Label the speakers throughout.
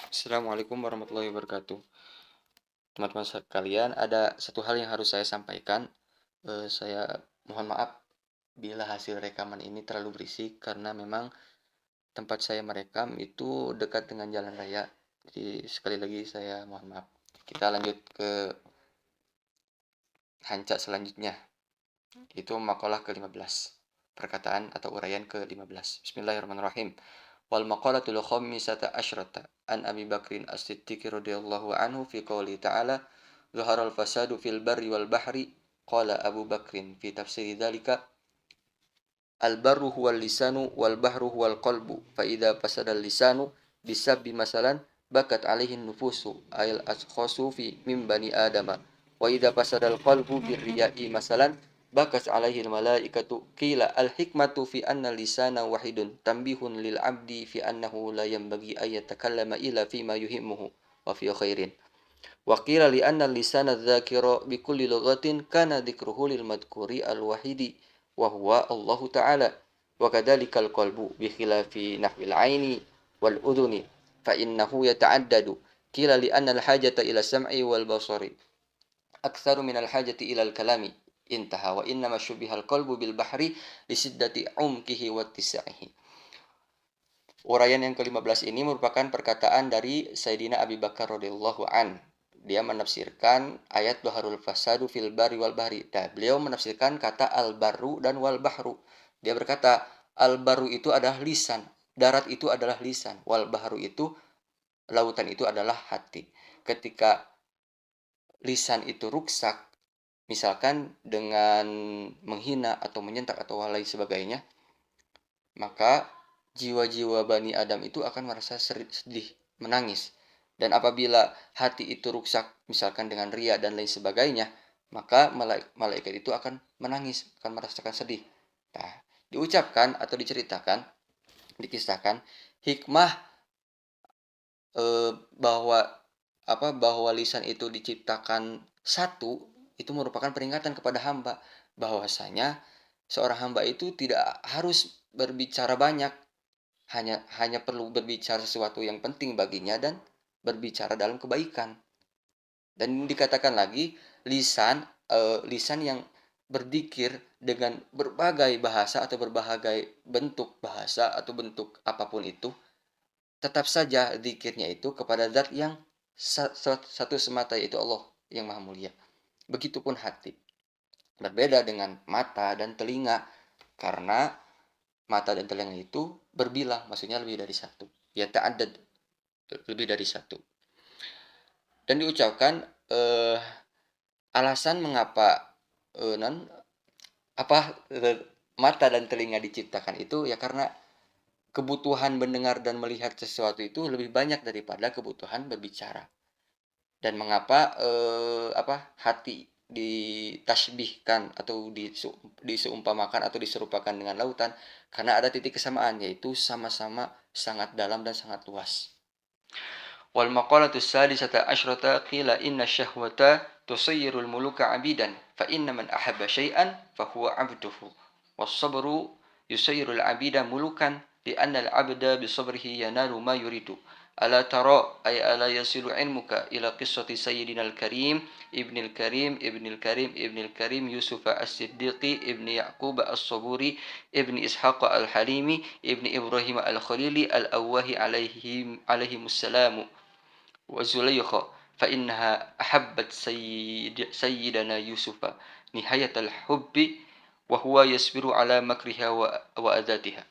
Speaker 1: Assalamualaikum warahmatullahi wabarakatuh. Teman-teman sekalian, ada satu hal yang harus saya sampaikan. Saya mohon maaf bila hasil rekaman ini terlalu berisik karena memang tempat saya merekam itu dekat dengan jalan raya. Jadi sekali lagi saya mohon maaf. Kita lanjut ke hancak selanjutnya, itu makalah ke-15. Perkataan atau uraian ke-15. Bismillahirrahmanirrahim. Wal maqalatul khamisata asyrata an Abi Bakrin As-Siddiq radhiyallahu anhu fi qouli ta'ala zaharal fasadu fil barri wal bahri qala Abu Bakrin fi tafsiri dzalika al barru huwal lisanu wal bahru huwal qalbu fa idza fasada al lisanu bisabbi masalan bakat alaihi nufusu ayal askhasu fi min bani adama wa idza fasada al qalbu birriya'i masalan bakas alaihi al malaikatu qila al hikmatu fi anna lisana wahidun tambihun lil abdi fi annahu la yanbaghi ay yatakallama illa fi ma yuhimmuhu wa fi khairin wa qila li anna lisana dzakira bi kulli lughatin kana dzikruhu lil madhkuri al wahidi wa huwa Allah taala wa kadzalikal qalbu bi khilafi nahwil aini wal udhuni fa innahu yata'addadu qila li anna al hajata ila sam'i wal basari aktsaru min al hajati ila al kalami intaha wa inna ma syubiha al qalbu bil bahri li siddati umkihi wa tisaihi. Uraian yang ke-15 ini merupakan perkataan dari Sayyidina Abi Bakar radhiyallahu an. Dia menafsirkan ayat Baharul Fasadu fil bari wal bahri. Nah, beliau menafsirkan kata al-barru dan wal bahru. Dia berkata, al-barru itu adalah lisan, darat itu adalah lisan, wal bahru itu lautan itu adalah hati. Ketika lisan itu rusak, misalkan dengan menghina atau menyentak atau hal lain sebagainya, maka jiwa-jiwa Bani Adam itu akan merasa sedih, menangis. Dan apabila hati itu rusak, misalkan dengan ria dan lain sebagainya, maka malaikat itu akan menangis, akan merasakan sedih. Nah, diucapkan atau diceritakan, dikisahkan hikmah bahwa bahwa lisan itu diciptakan satu, itu merupakan peringatan kepada hamba bahwasanya seorang hamba itu tidak harus berbicara banyak, hanya perlu berbicara sesuatu yang penting baginya dan berbicara dalam kebaikan. Dan dikatakan lagi lisan yang berzikir dengan berbagai bahasa atau berbagai bentuk bahasa atau bentuk apapun itu, tetap saja zikirnya itu kepada zat yang satu semata, yaitu Allah yang maha mulia. Begitupun hati. Berbeda dengan mata dan telinga, karena mata dan telinga itu berbilang, maksudnya lebih dari satu. Ya ta'addad, lebih dari satu. Dan diucapkan alasan mengapa mata dan telinga diciptakan itu ya karena kebutuhan mendengar dan melihat sesuatu itu lebih banyak daripada kebutuhan berbicara. Dan mengapa hati ditasbihkan atau diseumpamakan atau diserupakan dengan lautan, karena ada titik kesamaan, yaitu sama-sama sangat dalam dan sangat luas. Wal maqalatu sadisata asyrata qila inna syahwata tusayyirul muluka abidan fa inna man ahabba syai'an fa huwa 'abduhu was sabru yusayyirul abida mulukan li anna al 'abda bi sabrihi yanalu ma yuridu. Ala tara ay ala yasilu ilmuka ila qissati sayyidina al-karim ibnil karim ibnil karim ibnil karim Yusuf as-Siddiqi ibni Yaqub as-Saburi ibni Ishaq al-Halimi ibni Ibrahim al-Khalili al-Awwahi alaihimussalamu wa Zulaykha fa innaha ahabbat sayyidana Yusufa nihayatal hubbi wa huwa yasbiru ala makriha wa adatiha.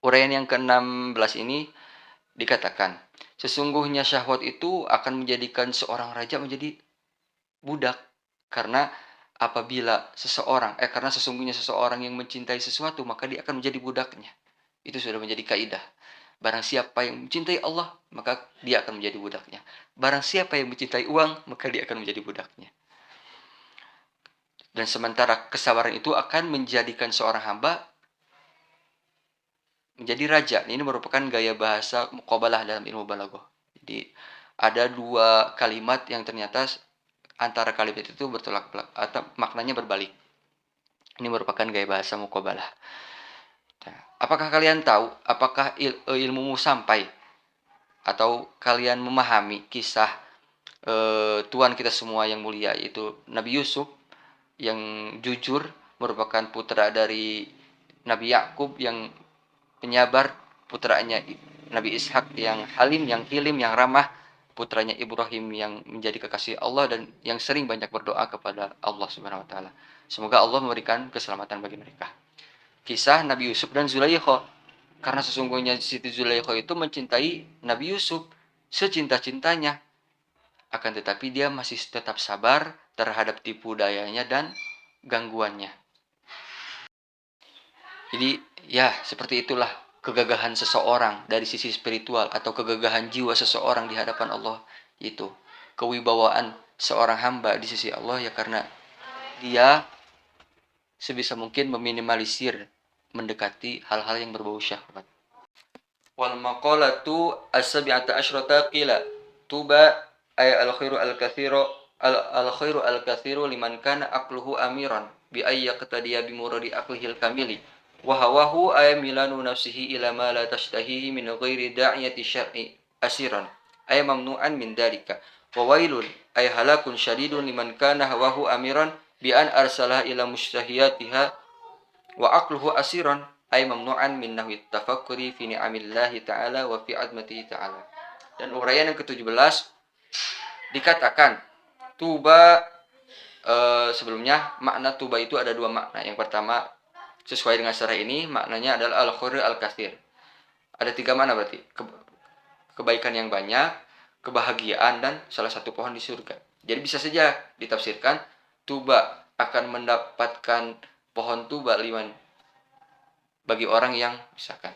Speaker 1: Uraian yang ke-16 ini dikatakan, sesungguhnya syahwat itu akan menjadikan seorang raja menjadi budak, karena karena sesungguhnya seseorang yang mencintai sesuatu maka dia akan menjadi budaknya. Itu sudah menjadi kaidah. Barang siapa yang mencintai Allah, maka dia akan menjadi budaknya. Barang siapa yang mencintai uang, maka dia akan menjadi budaknya. Dan sementara kesabaran itu akan menjadikan seorang hamba menjadi raja. Ini merupakan gaya bahasa muqabalah dalam ilmu balaghah. Jadi ada dua kalimat yang ternyata antara kalimat itu bertolak belakang atau maknanya berbalik. Ini merupakan gaya bahasa muqabalah. Nah, apakah kalian tahu apakah ilmumu sampai atau kalian memahami kisah Tuhan kita semua yang mulia, yaitu Nabi Yusuf yang jujur, merupakan putra dari Nabi Yakub yang penyabar, putranya Nabi Ishak yang halim, yang hilim, yang ramah, putranya Ibrahim yang menjadi kekasih Allah dan yang sering banyak berdoa kepada Allah Subhanahu wa taala. Semoga Allah memberikan keselamatan bagi mereka. Kisah Nabi Yusuf dan Zulaikha. Karena sesungguhnya Siti Zulaikha itu mencintai Nabi Yusuf secinta-cintanya. Akan tetapi dia masih tetap sabar terhadap tipu dayanya dan gangguannya. Jadi ya seperti itulah kegagahan seseorang dari sisi spiritual atau kegagahan jiwa seseorang di hadapan Allah, itu kewibawaan seorang hamba di sisi Allah ya karena dia sebisa mungkin meminimalisir mendekati hal-hal yang berbau syahwat. Wal maqalatu as-sabi'ata asyrata qila tuba ay al-khairu al-kathiru al-khairu al-kathiru liman kana aqluhu amiran bi ay yaqtadiya bi muradi aqlihil kamili wa hawahu ay milanu nafsihi ila ma la tashtahihi min ghairi da'iyati syar'i asiran ay mamnu'an min dalika wa wailun ay halakun syadidun liman kana hawahu amiran bi an arsalah ila mustahiyatiha wa aqluhu asiran ay mamnu'an min nahwi tafakkuri fi ni'amillahi ta'ala wa fi azmatihi ta'ala. Dan uraian yang ke-17 dikatakan tuba, sebelumnya makna tuba itu ada dua makna. Yang pertama sesuai dengan syarah ini maknanya adalah al-khair al-katsir. Ada tiga makna berarti. Kebaikan yang banyak, kebahagiaan dan salah satu pohon di surga. Jadi bisa saja ditafsirkan tuba akan mendapatkan pohon tuba liman bagi orang yang misalkan.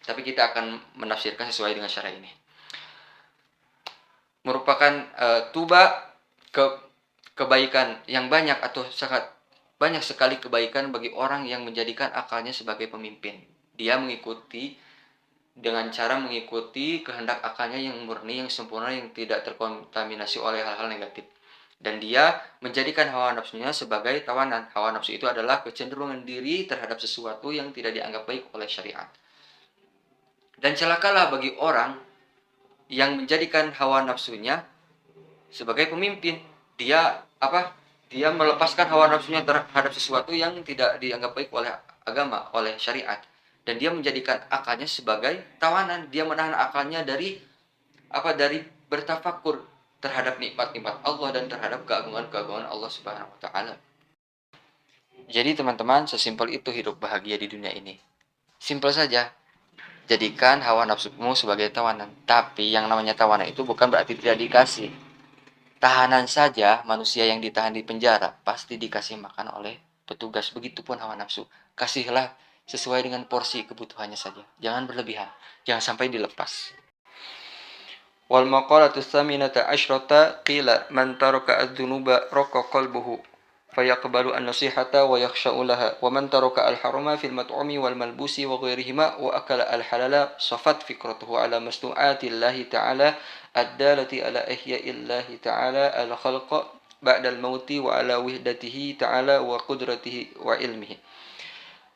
Speaker 1: Tapi kita akan menafsirkan sesuai dengan syarah ini. Merupakan tuba kebaikan yang banyak atau sangat banyak sekali kebaikan bagi orang yang menjadikan akalnya sebagai pemimpin. Dia mengikuti dengan cara mengikuti kehendak akalnya yang murni, yang sempurna, yang tidak terkontaminasi oleh hal-hal negatif. Dan dia menjadikan hawa nafsunya sebagai tawanan. Hawa nafsu itu adalah kecenderungan diri terhadap sesuatu yang tidak dianggap baik oleh syariat. Dan celakalah bagi orang yang menjadikan hawa nafsunya sebagai pemimpin. Dia Dia melepaskan hawa nafsunya terhadap sesuatu yang tidak dianggap baik oleh agama, oleh syariat. Dan dia menjadikan akalnya sebagai tawanan. Dia menahan akalnya dari bertafakur terhadap nikmat-nikmat Allah dan terhadap keagungan-keagungan Allah Subhanahu wa taala. Jadi teman-teman, sesimpel itu hidup bahagia di dunia ini. Simpel saja. Jadikan hawa nafsumu sebagai tawanan. Tapi yang namanya tawanan itu bukan berarti tidak dikasih. Tahanan saja, manusia yang ditahan di penjara pasti dikasih makan oleh petugas. Begitupun hawa nafsu. Kasihlah sesuai dengan porsi kebutuhannya saja. Jangan berlebihan. Jangan sampai dilepas. Wal maqalatu tsaminata asyrata qila man taraka adz-dzunuba raqa qalbuhu fayaqbalu an-nasihata wa yakhsha'u laha wa man taraka al-harama fil mat'umi wal malbusi wa ghairihima wa akala al-halala safat fikratuhu ala masnu'ati Allah ta'ala ad-dalati ala ihya'illahi ta'ala al-khalqa ba'da al-mauti wa ala wihdatihi ta'ala wa qudratihi wa ilmihi.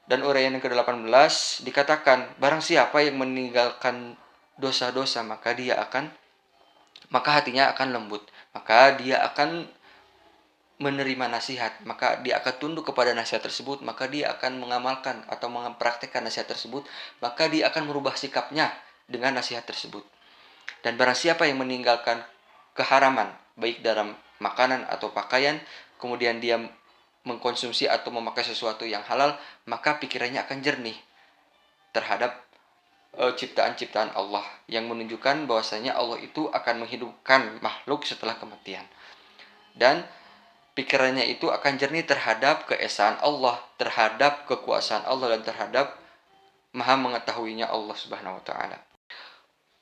Speaker 1: Dan uraian yang ke-18 dikatakan barang siapa yang meninggalkan dosa-dosa maka hatinya akan lembut, maka dia akan menerima nasihat, maka dia akan tunduk kepada nasihat tersebut, maka dia akan mengamalkan atau mempraktekkan nasihat tersebut, maka dia akan merubah sikapnya dengan nasihat tersebut. Dan barang siapa yang meninggalkan keharaman, baik dalam makanan atau pakaian, kemudian dia mengkonsumsi atau memakai sesuatu yang halal, maka pikirannya akan jernih terhadap ciptaan-ciptaan Allah, yang menunjukkan bahwasanya Allah itu akan menghidupkan makhluk setelah kematian. Dan pikirannya itu akan jernih terhadap keesaan Allah, terhadap kekuasaan Allah, dan terhadap maha mengetahuinya Allah Subhanahu wa taala.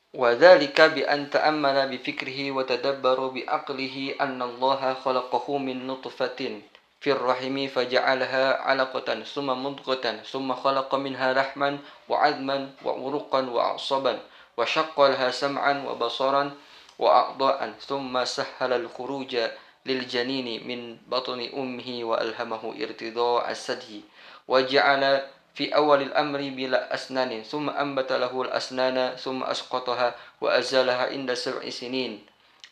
Speaker 1: Wa dzalika bi an ta'ammala bi fikrihi wa tadabbara bi aqlihi anna Allah khalaqahu min nutfatin fi ar-rahimi faja'alaha 'alaqatan thumma mudghatan thumma khalaqa minha rahman wa 'azman wa uruqan wa a'saban wa shaqqa laha sam'an wa basaran wa a'dha'an thumma sahhala al-khuruja للجنين من بطن أمه وألهمه ارتضاء الثدي وجعل في أول الأمر بلا أسنان ثم أنبت له الأسنان ثم أسقطها وأزالها عند 7 سنين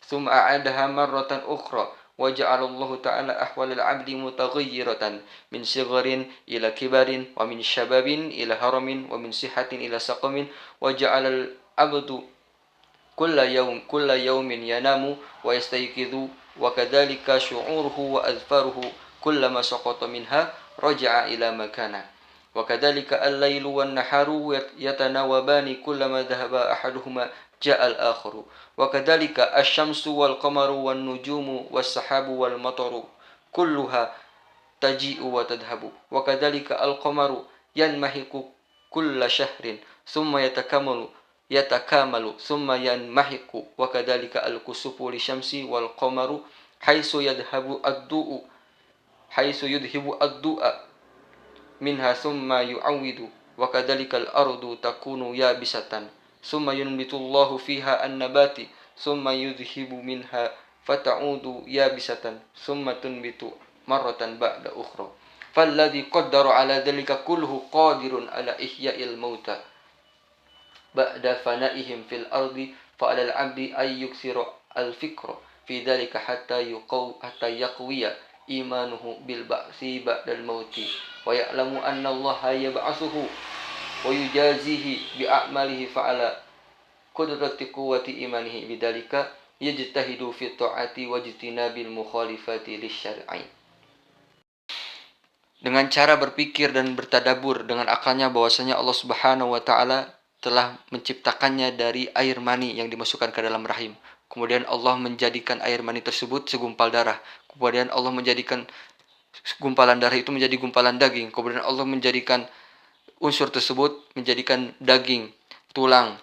Speaker 1: ثم أعادها مرة أخرى وجعل الله تعالى أحوال العبد متغيرة من صغر إلى كبر ومن شباب إلى هرم ومن صحة إلى سقم وجعل العبد كل يوم ينام ويستيقظ وكذلك شعوره وأذفاره كلما سقط منها رجع إلى مكانه وكذلك الليل والنهار يتناوبان كلما ذهب أحدهما جاء الآخر وكذلك الشمس والقمر والنجوم والسحاب والمطر كلها تجيء وتذهب وكذلك القمر ينمحق كل شهر ثم يتكامل ثم ينمحق وكذلك الكسوف للشمس والقمر حيث يذهب الضوء منها ثم يعود وكذلك الأرض تكون يابسة ثم ينبت الله فيها النبات ثم يذهب منها فتعود يابسة ثم تنبت مرة بعد أخرى فالذي قدر على ذلك كله قادر على إحياء الموتى بعد فنائهم في الأرض فعلى العبد أن يكثر الفكر في ذلك حتى يقوي إيمانه بالبعث بعد الموت ويعلم أن الله يبعثه ويجازيه بأعماله فعلى قدرة قوة إيمانه بذلك يجتهد في الطاعة واجتناب المخالفات للشرع. Dengan cara berpikir dan bertadabur dengan akalnya bahwasanya Allah Subhanahu wa taala telah menciptakannya dari air mani yang dimasukkan ke dalam rahim. Kemudian Allah menjadikan air mani tersebut segumpal darah. Kemudian Allah menjadikan gumpalan darah itu menjadi gumpalan daging. Kemudian Allah menjadikan unsur tersebut menjadikan daging, tulang,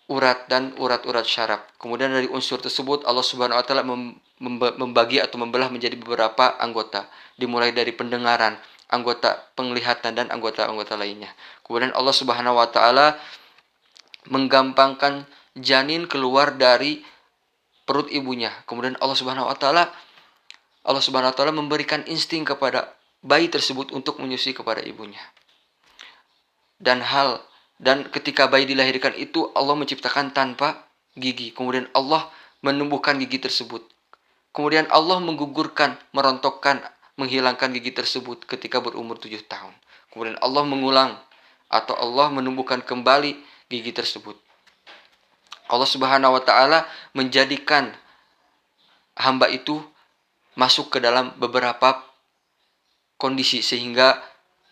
Speaker 1: urat dan urat-urat syaraf. Kemudian dari unsur tersebut Allah Subhanahu wa taala membagi atau membelah menjadi beberapa anggota, dimulai dari pendengaran, anggota penglihatan dan anggota-anggota lainnya. Kemudian Allah Subhanahu wa taala menggampangkan janin keluar dari perut ibunya. Kemudian Allah Subhanahu wa taala memberikan insting kepada bayi tersebut untuk menyusui kepada ibunya. Dan ketika bayi dilahirkan itu Allah menciptakan tanpa gigi. Kemudian Allah menumbuhkan gigi tersebut. Kemudian Allah menggugurkan, merontokkan, menghilangkan gigi tersebut ketika berumur 7 tahun. Kemudian Allah mengulang atau Allah menumbuhkan kembali gigi tersebut. Allah Subhanahu wa taala menjadikan hamba itu masuk ke dalam beberapa kondisi sehingga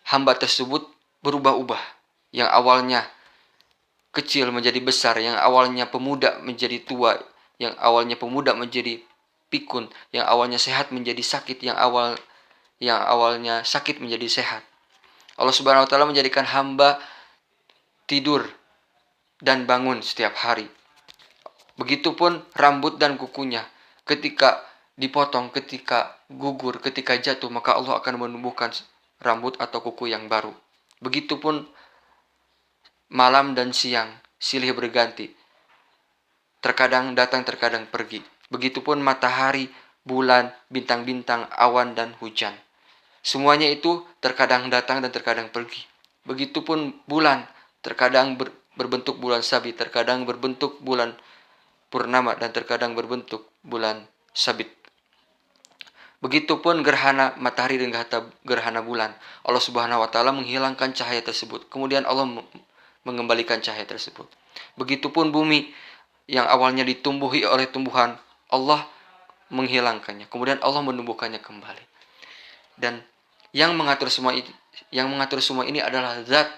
Speaker 1: hamba tersebut berubah-ubah. Yang awalnya kecil menjadi besar, yang awalnya pemuda menjadi tua, yang awalnya pemuda menjadi pikun, yang awalnya sehat menjadi sakit, yang awalnya sakit menjadi sehat. Allah Subhanahu wa taala menjadikan hamba tidur dan bangun setiap hari. Begitupun rambut dan kukunya. Ketika dipotong, ketika gugur, ketika jatuh, maka Allah akan menumbuhkan rambut atau kuku yang baru. Begitupun malam dan siang, silih berganti. Terkadang datang, terkadang pergi. Begitupun matahari, bulan, bintang-bintang, awan, dan hujan. Semuanya itu terkadang datang dan terkadang pergi. Begitupun bulan, terkadang berbentuk bulan sabit, terkadang berbentuk bulan purnama, dan terkadang berbentuk bulan sabit. Begitupun gerhana matahari dan gerhana bulan. Allah Subhanahu wa taala menghilangkan cahaya tersebut. Kemudian Allah mengembalikan cahaya tersebut. Begitupun bumi yang awalnya ditumbuhi oleh tumbuhan, Allah menghilangkannya. Kemudian Allah menumbuhkannya kembali. Dan yang mengatur semua ini adalah Zat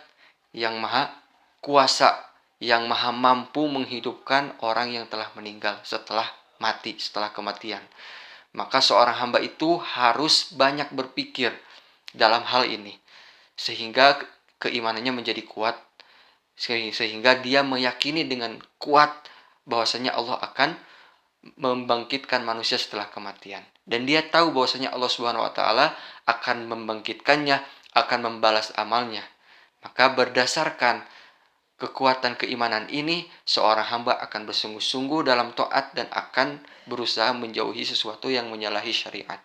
Speaker 1: yang Maha Kuasa, yang Maha mampu menghidupkan orang yang telah meninggal setelah mati, setelah kematian. Maka seorang hamba itu harus banyak berpikir dalam hal ini sehingga keimanannya menjadi kuat, sehingga dia meyakini dengan kuat bahwasanya Allah akan membangkitkan manusia setelah kematian. Dan dia tahu bahwasanya Allah Subhanahu wa taala akan membangkitkannya, akan membalas amalnya. Maka berdasarkan kekuatan keimanan ini, seorang hamba akan bersungguh-sungguh dalam taat dan akan berusaha menjauhi sesuatu yang menyalahi syariat.